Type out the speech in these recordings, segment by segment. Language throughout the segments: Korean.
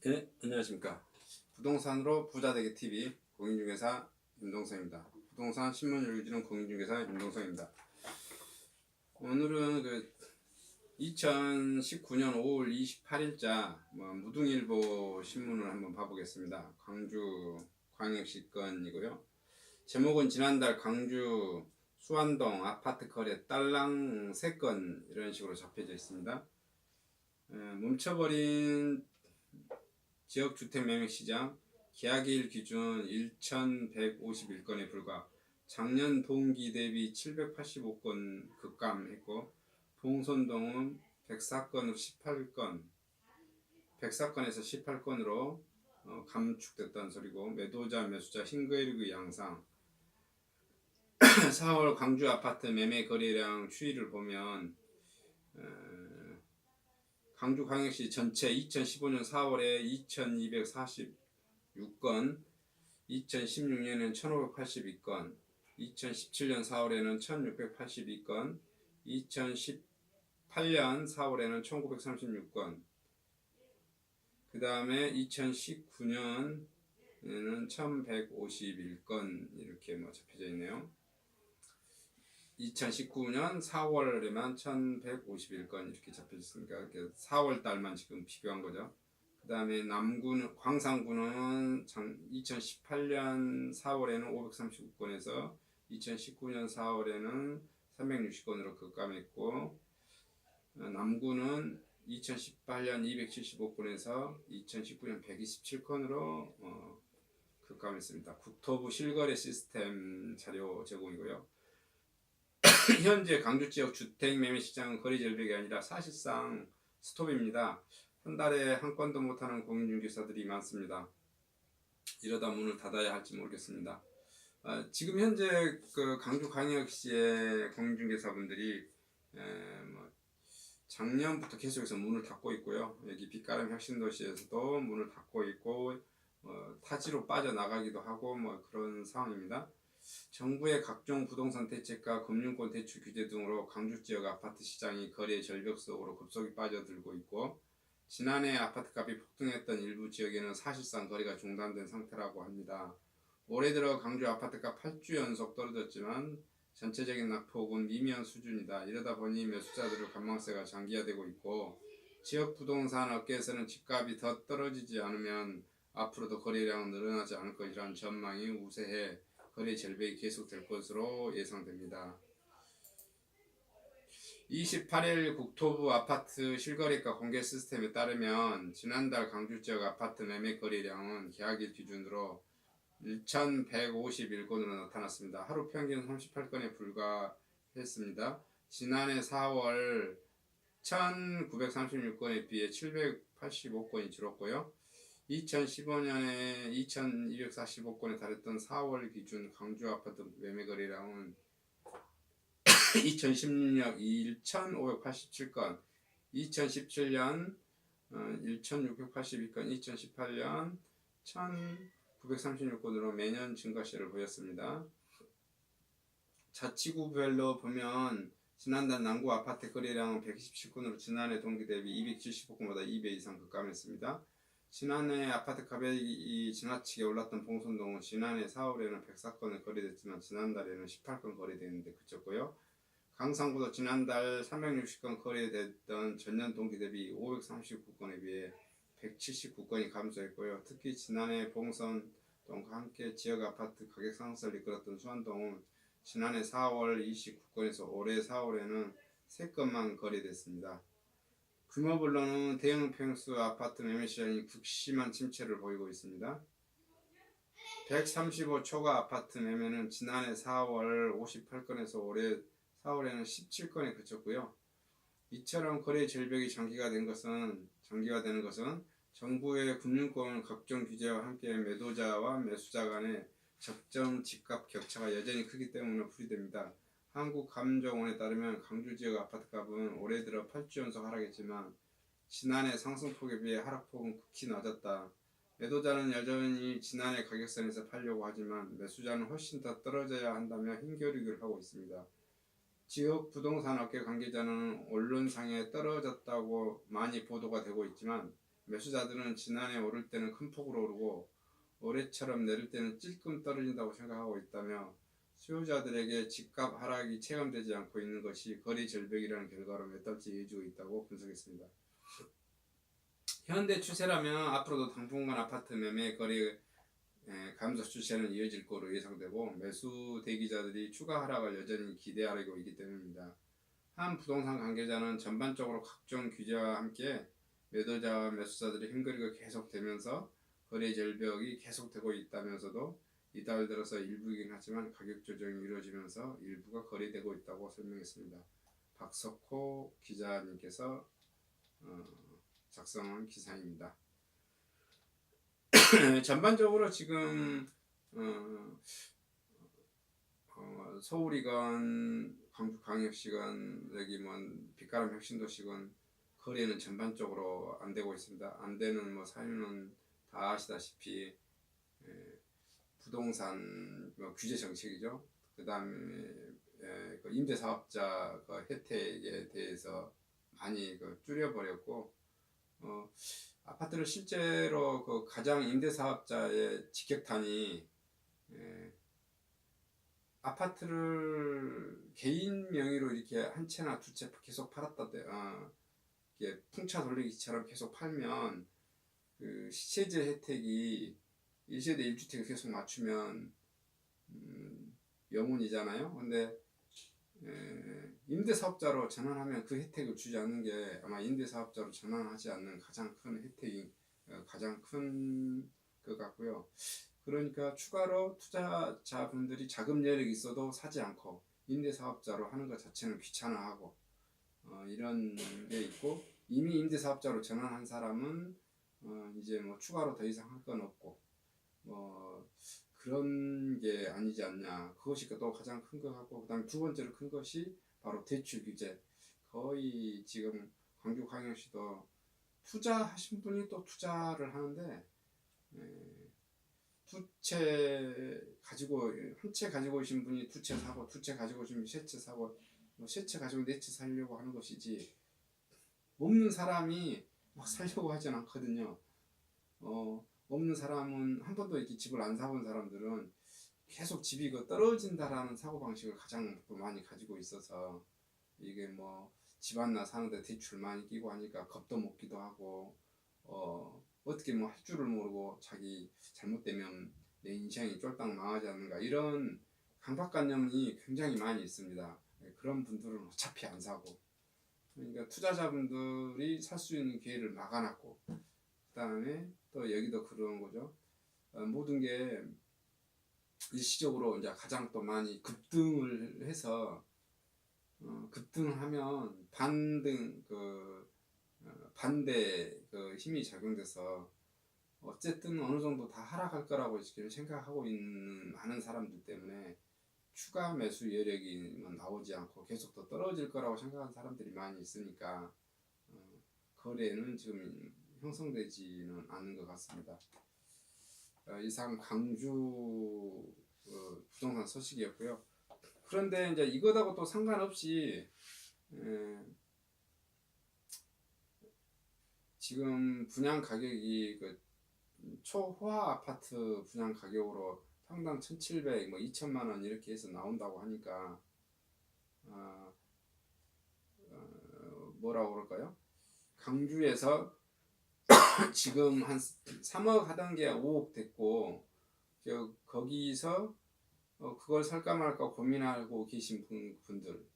네, 안녕하십니까. 부동산으로 부자되기 TV 공인중개사 윤동성입니다. 부동산 신문 읽어주는 공인중개사 윤동성입니다. 오늘은 2019년 5월 28일자 무등일보 신문을 한번 봐보겠습니다. 광주 광역시 건이고요. 제목은 지난달 광주 수안동 아파트 거래 딸랑 3건 이런 식으로 잡혀져 있습니다. 멈춰버린 지역주택 매매시장 계약일 기준 1,151건에 불과 작년 동기 대비 785건 급감했고 봉선동은 104건으로 18건 104건에서 18건으로 감축됐다는 소리고 매도자 매수자 흰거래기 양상 4월 광주 아파트 매매 거래량 추이를 보면 광주광역시 전체 2015년 4월에 2246건, 2016년에는 1582건, 2017년 4월에는 1682건, 2018년 4월에는 1936건, 그 다음에 2019년에는 1151건 이렇게 잡혀져 있네요. 2019년 4월에만 1151건 이렇게 잡혀있으니까 4월 달만 지금 비교한 거죠. 그 다음에 남구는 광산구는 2018년 4월에는 539건에서 2019년 4월에는 360건으로 급감했고 남구는 2018년 275건에서 2019년 127건으로 급감했습니다. 국토부 실거래 시스템 자료 제공이고요. 현재 광주 지역 주택 매매 시장은 거래 절벽이 아니라 사실상 스톱입니다. 한 달에 한 건도 못하는 공인중개사들이 많습니다. 이러다 문을 닫아야 할지 모르겠습니다. 지금 현재 광주광역시의 공인중개사분들이 작년부터 계속해서 문을 닫고 있고요. 여기 빛가람 혁신도시에서도 문을 닫고 있고 타지로 빠져나가기도 하고 그런 상황입니다. 정부의 각종 부동산 대책과 금융권 대출 규제 등으로 광주 지역 아파트 시장이 거래 절벽 속으로 급속히 빠져들고 있고 지난해 아파트값이 폭등했던 일부 지역에는 사실상 거래가 중단된 상태라고 합니다. 올해 들어 광주 아파트값 8주 연속 떨어졌지만 전체적인 낙폭은 미미한 수준이다. 이러다 보니 매수자들의 관망세가 장기화되고 있고 지역 부동산 업계에서는 집값이 더 떨어지지 않으면 앞으로도 거래량은 늘어나지 않을 것이라는 전망이 우세해 거래 절벽이 계속될 것으로 예상됩니다. 28일 국토부 아파트 실거래가 공개 시스템에 따르면 지난달 광주 지역 아파트 매매 거래량은 계약일 기준으로 1,151건으로 나타났습니다. 하루 평균 38건에 불과했습니다. 지난해 4월 1,936건에 비해 785건이 줄었고요. 2015년에 2,245건에 달했던 4월 기준 광주 아파트 매매 거래량은 2016년 1,587건, 2017년 1,682건, 2018년 1,936건으로 매년 증가세를 보였습니다. 자치구별로 보면 지난달 남구 아파트 거래량은 127건으로 지난해 동기 대비 275건보다 2배 이상 급감했습니다. 지난해 아파트 가격이 지나치게 올랐던 봉선동은 지난해 4월에는 104건을 거래됐지만 지난달에는 18건 거래되는데 그쳤고요. 강산구도 지난달 360건 거래됐던 전년 동기 대비 539건에 비해 179건이 감소했고요. 특히 지난해 봉선동과 함께 지역 아파트 가격 상승을 이끌었던 수안동은 지난해 4월 29건에서 올해 4월에는 3건만 거래됐습니다. 규모별로는 대형 평수 아파트 매매 시장이 극심한 침체를 보이고 있습니다. 135 초과 아파트 매매는 지난해 4월 58건에서 올해 4월에는 17건에 그쳤고요. 이처럼 거래 절벽이 장기화되는 것은 정부의 금융권 각종 규제와 함께 매도자와 매수자 간의 적정 집값 격차가 여전히 크기 때문에 풀이됩니다. 한국감정원에 따르면 광주 지역 아파트값은 올해 들어 8주 연속 하락했지만 지난해 상승폭에 비해 하락폭은 극히 낮았다. 매도자는 여전히 지난해 가격선에서 팔려고 하지만 매수자는 훨씬 더 떨어져야 한다며 힘겨루기를 하고 있습니다. 지역 부동산 업계 관계자는 언론상에 떨어졌다고 많이 보도가 되고 있지만 매수자들은 지난해 오를 때는 큰 폭으로 오르고 올해처럼 내릴 때는 찔끔 떨어진다고 생각하고 있다며 수요자들에게 집값 하락이 체감되지 않고 있는 것이 거래 절벽이라는 결과로 몇 달째 이어지고 있다고 분석했습니다. 현대 추세라면 앞으로도 당분간 아파트 매매 거래 감소 추세는 이어질 것으로 예상되고 매수 대기자들이 추가 하락을 여전히 기대하고 있기 때문입니다. 한 부동산 관계자는 전반적으로 각종 규제와 함께 매도자와 매수자들의 힘거리가 계속되면서 거래 절벽이 계속되고 있다면서도 이달 들어서 일부이긴 하지만 가격 조정이 이루어지면서 일부가 거래되고 있다고 설명했습니다. 박석호 기자님께서 작성한 기사입니다. 전반적으로 지금 서울이건 광주광역시건 여기 뭐 빛가람 혁신도시건 거래는 전반적으로 안 되고 있습니다. 안 되는 뭐 사유는 다 아시다시피 부동산 규제 정책이죠. 그 다음에 그 임대사업자 그 혜택에 대해서 많이 줄여버렸고 아파트를 실제로 그 가장 임대사업자의 직격탄이 아파트를 개인 명의로 이렇게 한 채나 두 채 계속 팔았다 이게 풍차 돌리기처럼 계속 팔면 그 시세제 혜택이 1세대 1주택을 계속 맞추면 영혼이잖아요. 근데 임대사업자로 전환하면 그 혜택을 주지 않는 게 아마 임대사업자로 전환하지 않는 가장 큰 혜택이 가장 큰 것 같고요. 그러니까 추가로 투자자분들이 자금 여력이 있어도 사지 않고 임대사업자로 하는 것 자체는 귀찮아하고 이런 게 있고 이미 임대사업자로 전환한 사람은 이제 뭐 추가로 더 이상 할 건 없고 뭐 그런 게 아니지 않냐. 그것이 또 가장 큰 것 같고, 그 다음에 두 번째로 큰 것이 바로 대출 규제. 거의 지금 광주광역시도 투자하신 분이 또 투자를 하는데 두 채 가지고 한 채 가지고 오신 분이 두 채 사고 두 채 가지고 오신 분이 세 채 사고 뭐 세 채 가지고 네 채 살려고 하는 것이지 없는 사람이 막 살려고 하진 않거든요. 없는 사람은 한 번도 이렇게 집을 안 사본 사람들은 계속 집이 떨어진다라는 사고방식을 가장 많이 가지고 있어서 이게 뭐 집 하나 사는데 대출 많이 끼고 하니까 겁도 먹기도 하고 어떻게 뭐 할 줄을 모르고 자기 잘못되면 내 인생이 쫄딱 망하지 않는가 이런 강박관념이 굉장히 많이 있습니다. 그런 분들은 어차피 안 사고 그러니까 투자자분들이 살 수 있는 기회를 막아놨고 그 다음에 또 여기도 그런 거죠. 모든 게 일시적으로 이제 가장 또 많이 급등을 해서 급등하면 반대 힘이 작용돼서 어쨌든 어느 정도 다 하락할 거라고 지금 생각하고 있는 많은 사람들 때문에 추가 매수 여력이 나오지 않고 계속 더 떨어질 거라고 생각하는 사람들이 많이 있으니까 거래는 지금 형성되지는 않은 것 같습니다. 이상 광주 부동산 소식이었고요. 그런데 이제 이거하고 또 상관없이 지금 분양 가격이 초호화 아파트 분양 가격으로 평당 1,700, 뭐 2천만 원 이렇게 해서 나온다고 하니까 뭐라고 그럴까요? 광주에서 지금 한 3억 하던 게 5억 됐고 거기서 그걸 살까 말까 고민하고 계신 분들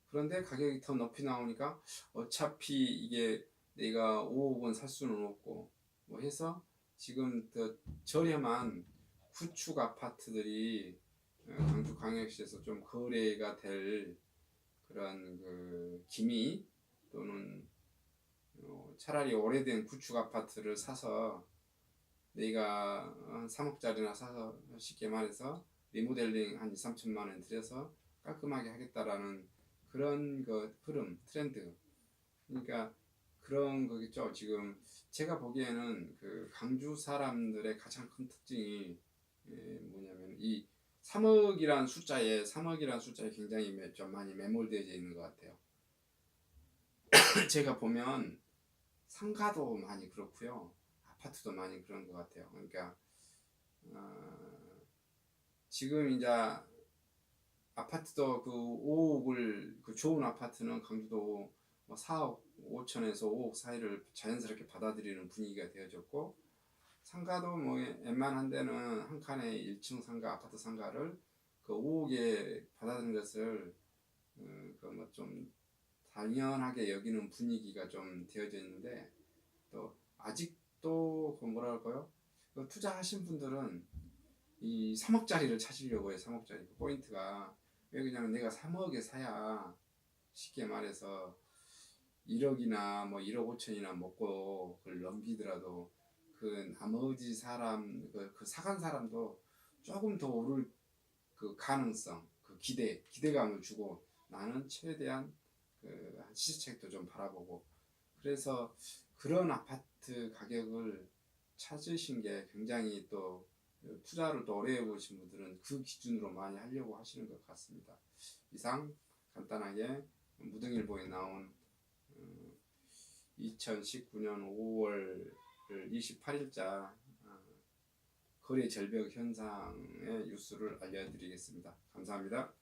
그런데 가격이 더 높이 나오니까 어차피 이게 내가 5억은 살 수는 없고 뭐 해서 지금 더 저렴한 구축 아파트들이 광주광역시에서 좀 거래가 될 그런 기미 또는 차라리 오래된 구축 아파트를 사서 내가 3억짜리나 사서 쉽게 말해서 리모델링 한 2, 3천만 원 들여서 깔끔하게 하겠다라는 그런 흐름, 트렌드. 그러니까 그런 거겠죠. 지금 제가 보기에는 광주 사람들의 가장 큰 특징이 뭐냐면 이 3억이란 숫자에 굉장히 좀 많이 매몰되어 있는 것 같아요. 제가 보면 상가도 많이 그렇고요. 아파트도 많이 그런 것 같아요. 그러니까 지금 이제 아파트도 그 5억을 그 좋은 아파트는 강주도 뭐 4억 5천에서 5억 사이를 자연스럽게 받아들이는 분위기가 되어졌고 상가도 뭐 웬만한 데는 한 칸에 1층 상가 아파트 상가를 그 5억에 받아들이는 것을 그뭐 좀 당연하게 여기는 분위기가 좀 되어져 있는데 또 아직도 그 뭐랄까요? 그 투자하신 분들은 이 3억짜리를 찾으려고 해요. 3억짜리 그 포인트가 왜 그냥 내가 3억에 사야 쉽게 말해서 1억이나 뭐 1억 5천이나 먹고 그걸 넘기더라도 그 나머지 사람 그 사간 사람도 조금 더 오를 그 가능성 그 기대감을 주고 나는 최대한 그 시세책도 좀 바라보고 그래서 그런 아파트 가격을 찾으신 게 굉장히 또 투자를 또 오래 해보신 분들은 그 기준으로 많이 하려고 하시는 것 같습니다. 이상 간단하게 무등일보에 나온 2019년 5월 28일자 거래 절벽 현상의 뉴스를 알려드리겠습니다. 감사합니다.